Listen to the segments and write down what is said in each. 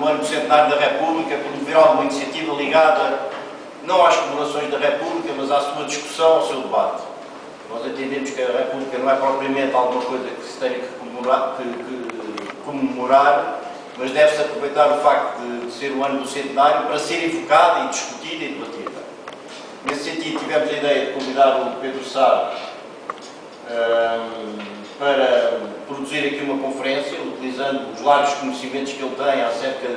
no ano do centenário da República, promover alguma iniciativa ligada não às comemorações da República, mas à sua discussão, ao seu debate. Nós entendemos que a República não é propriamente alguma coisa que se tenha que comemorar, mas deve-se aproveitar o facto de ser o ano do centenário para ser evocada e discutida e debatida. Nesse sentido, tivemos a ideia de convidar o Pedro Sá para produzir aqui uma conferência, utilizando os largos conhecimentos que ele tem acerca,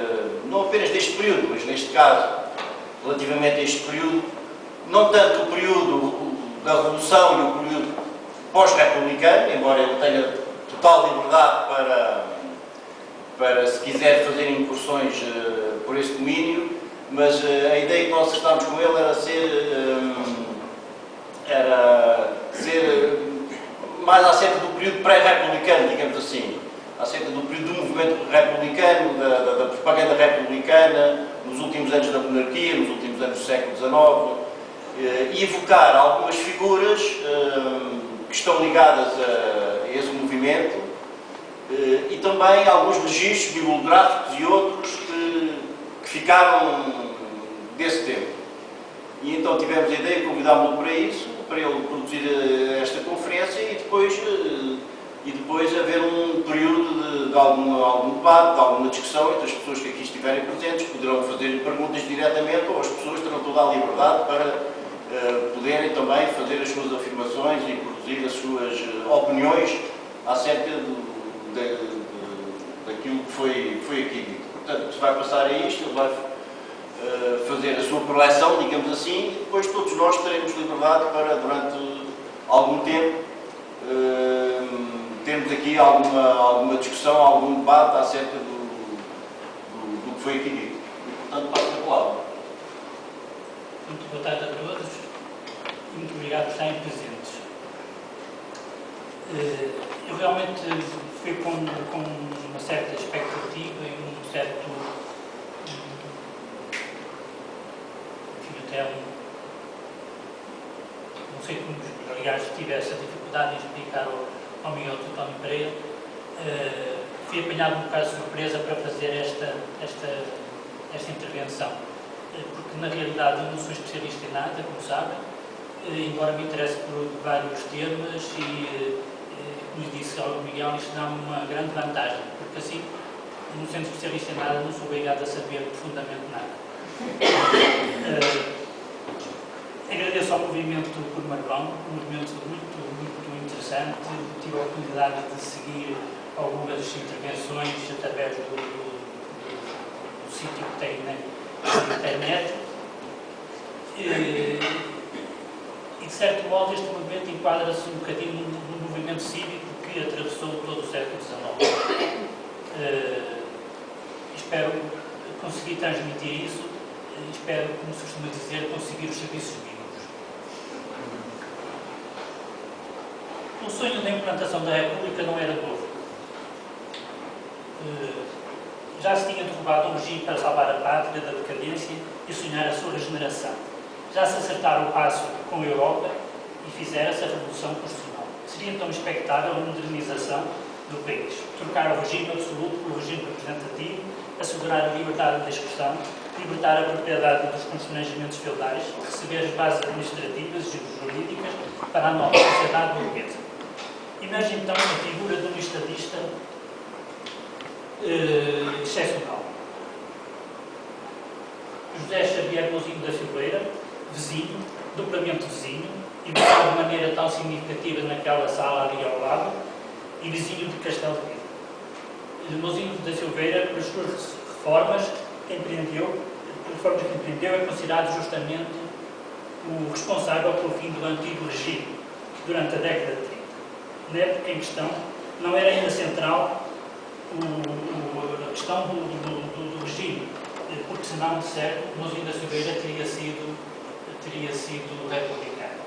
não apenas deste período, mas neste caso, relativamente a este período, não tanto o período da Revolução e o período pós-republicano, embora ele tenha total liberdade para se quiser fazer incursões por esse domínio, mas a ideia que nós acertámos com ele era ser mais acerca do período pré-republicano, digamos assim, acerca do período do movimento republicano, da propaganda republicana, nos últimos anos da monarquia, nos últimos anos do século XIX, e evocar algumas figuras que estão ligadas a esse movimento e também alguns registros bibliográficos e outros que ficaram desse tempo. E então tivemos a ideia de convidámos-lo para isso, para ele produzir esta conferência e depois haver um período de algum debate, de alguma discussão entre as pessoas que aqui estiverem presentes, poderão fazer perguntas diretamente ou as pessoas terão toda a liberdade para poderem também fazer as suas afirmações e produzir as suas opiniões acerca daquilo que foi aqui dito. Portanto, se vai passar a isto, ele vai fazer a sua preleção, digamos assim, e depois todos nós teremos liberdade para, durante algum tempo, termos aqui alguma discussão, algum debate acerca do que foi aqui dito. E, portanto, passo a palavra. Muito boa tarde a todos e muito obrigado por estarem presentes. Eu realmente fui com uma certa expectativa e um certo, enfim, até não sei como, aliás, tive essa dificuldade em explicar ao Miguel António Pereira. Fui apanhado um bocado de surpresa para fazer esta intervenção, porque na realidade eu não sou especialista em nada, como sabem, embora me interesse por vários temas e, como disse ao Miguel, isto dá uma grande vantagem, porque assim, não sendo especialista em nada, não sou obrigado a saber profundamente nada. Agradeço ao movimento por Marvão, um movimento muito interessante. Tive a oportunidade de seguir algumas intervenções através do sítio que tem na internet. E, de certo modo, este movimento enquadra-se um bocadinho no movimento cívico que atravessou todo o século XIX. Espero conseguir transmitir isso, espero, como se costuma dizer, conseguir os serviços mínimos. O sonho da implantação da República não era novo. Já se tinha derrubado um regime para salvar a pátria da decadência e sonhar a sua regeneração. Já se acertara o passo com a Europa e fizera-se a Revolução Constitucional. Seria então expectável a modernização do país, trocar o regime absoluto pelo regime representativo, assegurar a liberdade de expressão, libertar a propriedade dos constrangimentos feudais, receber as bases administrativas e jurídicas para a nova sociedade burguesa. Imagine então a figura de um estadista excepcional. José Xavier Mouzinho da Silveira, vizinho, duplamente vizinho, educado de maneira tão significativa naquela sala ali ao lado, e vizinho de Castelo de Vido. Mouzinho da Silveira, pelas suas reformas que empreendeu, é considerado justamente o responsável pelo fim do antigo regime, durante a década de 30. Na época em questão, não era ainda central a questão do regime, porque senão, de certo, Mouzinho da Silveira teria sido republicano.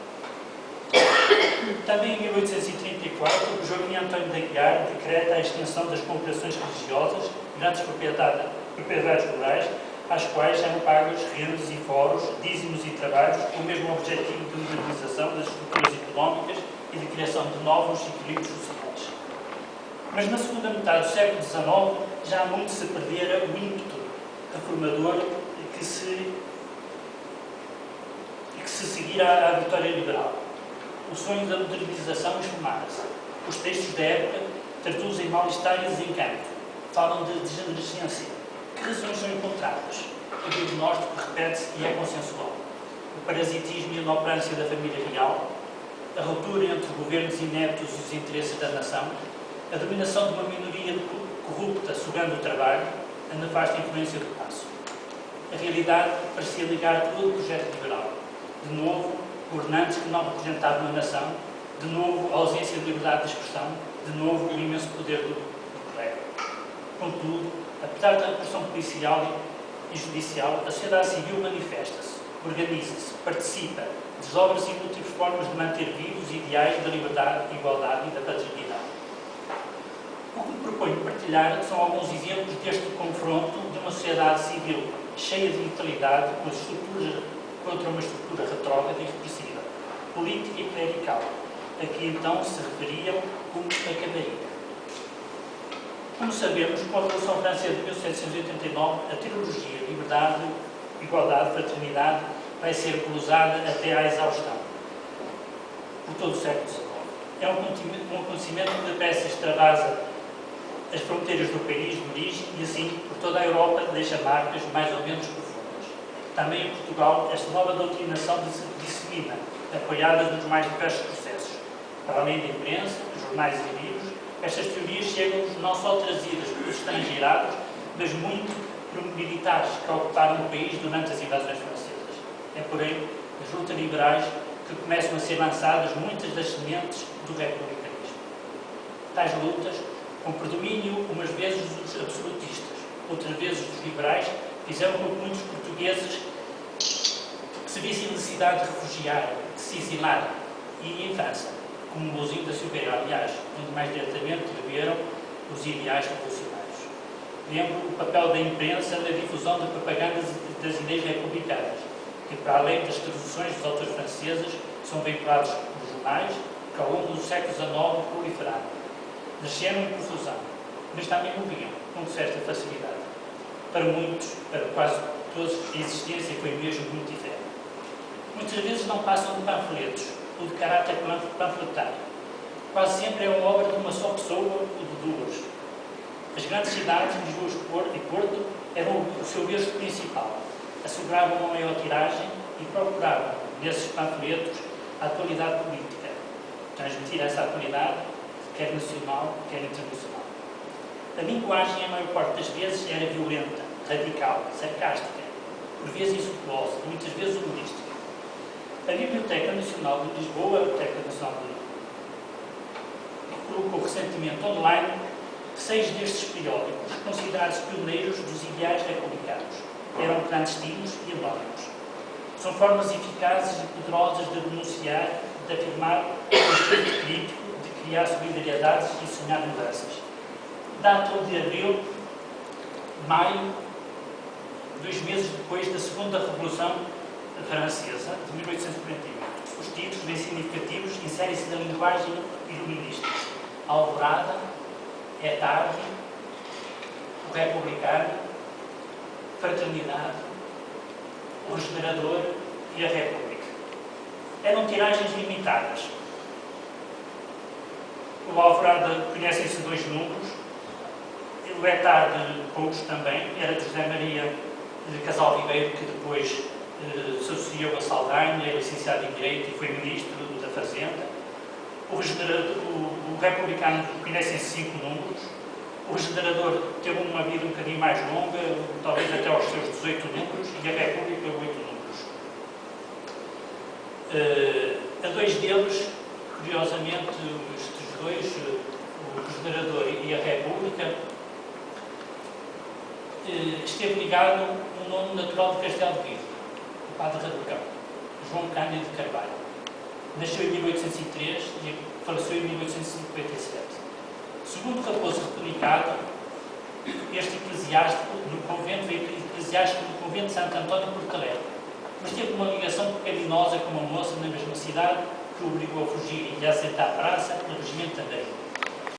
Também em 1834, Joaquim António de Aguiar decreta a extensão das congregações religiosas, grandes propriedades rurais, às quais eram pagos rendas e foros, dízimos e trabalhos, com o mesmo objetivo de modernização das estruturas económicas e de criação de novos equilíbrios sociais. Mas na segunda metade do século XIX já muito se perdera o ímpeto reformador que se seguir à vitória liberal. O sonho da modernização esfumara-se. Os textos da época traduzem mal-estar e desencanto. Falam de degenerescência. Que razões são encontradas? O diagnóstico repete-se e é consensual. O parasitismo e a inoperância da família real, a ruptura entre governos ineptos e os interesses da nação, a dominação de uma minoria corrupta sugando o trabalho, a nefasta influência do passo. A realidade parecia ligar todo o projeto liberal. De novo, governantes que não representavam a nação, de novo, a ausência de liberdade de expressão, de novo, o imenso poder do clero. Contudo, apesar da repressão policial e judicial, a sociedade civil manifesta-se, organiza-se, participa, desdobra-se em múltiplas formas de manter vivos os ideais da liberdade, igualdade e da paternidade. O que me proponho partilhar são alguns exemplos deste confronto de uma sociedade civil cheia de vitalidade contra uma estrutura retrógrada e repressiva, política e clerical, a que então se referiam como a canaria. Como sabemos, com a Revolução Francesa de 1789, a teologia liberdade, igualdade, fraternidade vai ser glosada até à exaustão, por todo o século XIX. É um acontecimento que depressa extravasa as fronteiras do país de origem e assim, por toda a Europa, deixa marcas mais ou menos profundas. Também em Portugal, esta nova doutrinação se dissemina, apoiada nos mais diversos processos. Para além da imprensa, jornais e livros, estas teorias chegam-nos não só trazidas pelos estrangeirados, mas muito por militares que ocuparam o país durante as invasões francesas. É, porém, nas lutas liberais que começam a ser lançadas muitas das sementes do republicanismo. Tais lutas, com predomínio umas vezes dos absolutistas, outras vezes dos liberais, fizeram com que muitos portugueses que se vissem necessidade de refugiar, de se exilar, e em França, como Mouzinho da Silveira, aliás, onde mais diretamente viveram os ideais revolucionários. Lembro o papel da imprensa na difusão de propagandas das ideias republicanas, que, para além das traduções dos autores franceses, são veiculados por jornais que, ao longo do século XIX, proliferaram. Nasceram em profusão, mas também morriam com certa facilidade. Para muitos, para quase todos, a existência foi mesmo muito efêmera. Muitas vezes não passam de panfletos, ou de caráter panfletário. Quase sempre é uma obra de uma só pessoa ou de duas. As grandes cidades, Lisboa e Porto, eram o seu berço principal. Asseguravam uma maior tiragem e procuravam, nesses panfletos, a atualidade política. Transmitir essa atualidade, quer nacional, quer internacional. A linguagem, a maior parte das vezes, era violenta, radical, sarcástica, por vezes insultuosa, muitas vezes humorística. A Biblioteca Nacional de Lisboa, a Biblioteca Nacional de colocou recentemente online 6 destes periódicos, considerados pioneiros dos ideais republicanos. Eram clandestinos e anónimos. São formas eficazes e poderosas de denunciar, de afirmar o espírito crítico, de criar solidariedades e sonhar mudanças. Datam de abril, maio, 2 meses depois da Segunda Revolução Francesa, de 1848. Os títulos, bem significativos, inserem-se na linguagem iluminista. A Alvorada, É Tarde, O Republicano, Fraternidade, O Regenerador e a República. Eram tiragens limitadas. O Alvorada conhecem-se 2 números, o É Tarde, poucos também, era de José Maria de Casal Ribeiro, que depois se associou a Saldanha, era licenciado em Direito e foi Ministro da Fazenda. O Republicano conhecem-se 5 números. O Regenerador teve uma vida um bocadinho mais longa, talvez até aos seus 18 números, e a República 8 números. A 2 deles, curiosamente, estes 2, o Regenerador e a República, esteve ligado um nome natural de Castelo de Vigo, o padre Radicão, João Cândido de Carvalho. Nasceu em 1803 e faleceu em 1857. Segundo Raposo Republicano, este eclesiástico no convento de Santo António de Porto Alegre, mas teve uma ligação pecaminosa com uma moça na mesma cidade que o obrigou a fugir e a aceitar a praça no regimento de Andarim.